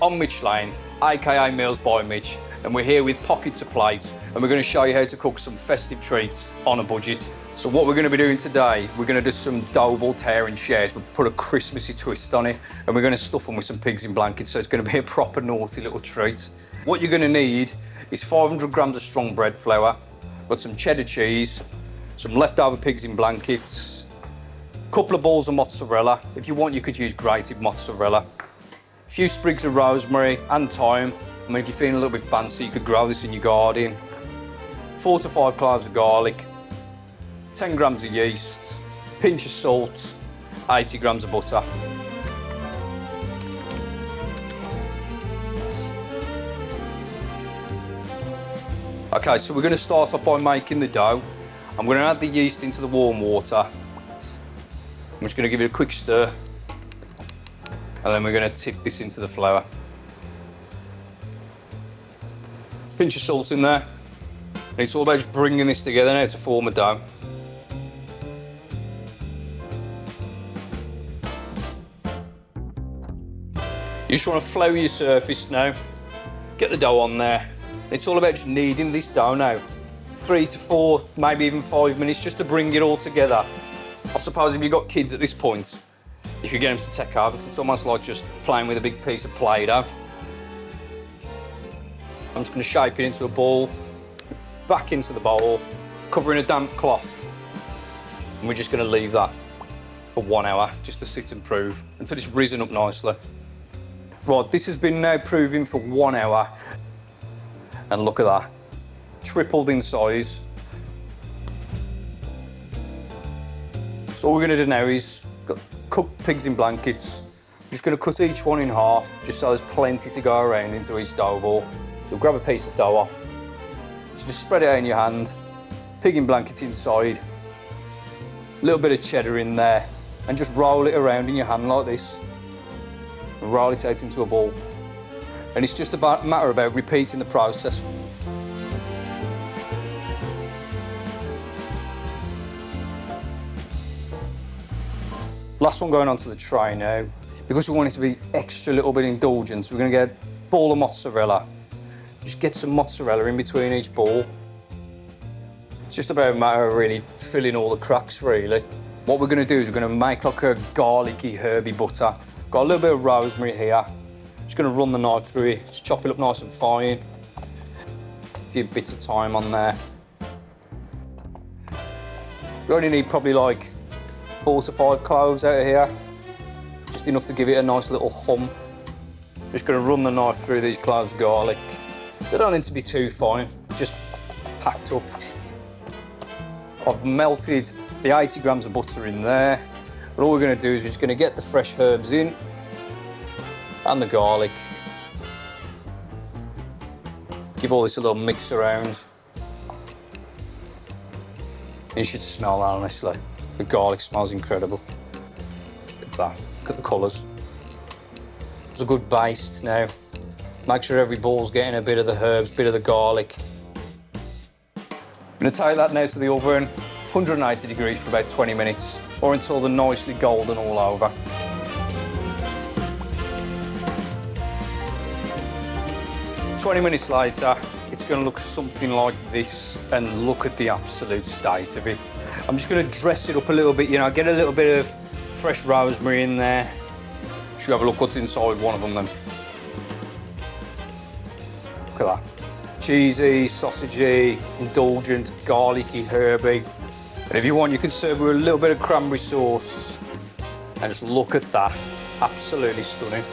I'm Mitch Lane, aka Meals by Mitch, and we're here with Pockets of Plates, and we're going to show you how to cook some festive treats on a budget. So what we're going to be doing today, we're going to do some Doughball tear and shares. We'll put a Christmassy twist on it, and we're going to stuff them with some pigs in blankets, so it's going to be a proper naughty little treat. What you're going to need is 500 grams of strong bread flour, got some cheddar cheese, some leftover pigs in blankets, a couple of balls of mozzarella. If you want, you could use grated mozzarella. A few sprigs of rosemary and thyme. I mean, if you're feeling a little bit fancy, you could grow this in your garden. 4 to 5 cloves of garlic, 10 grams of yeast, pinch of salt, 80 grams of butter. Okay, so we're going to start off by making the dough. I'm going to add the yeast into the warm water. I'm just going to give it a quick stir, and then we're going to tip this into the flour. Pinch of salt in there. And it's all about just bringing this together now to form a dough. You just want to flour your surface now. Get the dough on there. It's all about just kneading this dough now. 3 to 4, maybe even 5 minutes just to bring it all together. I suppose if you've got kids at this point, you could get them to take over, because it's almost like just playing with a big piece of Play-Doh. I'm just going to shape it into a ball, back into the bowl, covering a damp cloth. And we're just going to leave that for 1 hour, just to sit and prove, until it's risen up nicely. Right, this has been now proving for 1 hour. And look at that, tripled in size. So all we're going to do now is cook pigs in blankets. I'm just going to cut each one in half, just so there's plenty to go around into each dough ball. So grab a piece of dough off. So just spread it out in your hand, pig in blankets inside, a little bit of cheddar in there, and just roll it around in your hand like this. Roll it out into a ball. And it's just a matter about repeating the process. Last one going onto the tray now. Because we want it to be extra little bit indulgent, we're going to get a ball of mozzarella. Just get some mozzarella in between each ball. It's just about a matter of really filling all the cracks, really. What we're going to do is we're going to make like a garlicky, herby butter. Got a little bit of rosemary here. Just going to run the knife through it, just chop it up nice and fine. A few bits of thyme on there. We only need probably like 4 to 5 cloves out of here. Just enough to give it a nice little hum. Just going to run the knife through these cloves of garlic. They don't need to be too fine, just hacked up. I've melted the 80 grams of butter in there. And all we're going to do is we're just going to get the fresh herbs in and the garlic. Give all this a little mix around. You should smell that, honestly. The garlic smells incredible. Look at that, look at the colours. It's a good baste now. Make sure every ball's getting a bit of the herbs, bit of the garlic. I'm going to take that now to the oven, 180 degrees for about 20 minutes, or until they're nicely golden all over. "20 minutes later, it's going to look something like this, and look at the absolute state of it. I'm just going to dress it up a little bit, you know, get a little bit of fresh rosemary in there. Should we have a look what's inside one of them then? Look at that. Cheesy, sausagey, indulgent, garlicky, herby. And if you want, you can serve with a little bit of cranberry sauce. And just look at that. Absolutely stunning.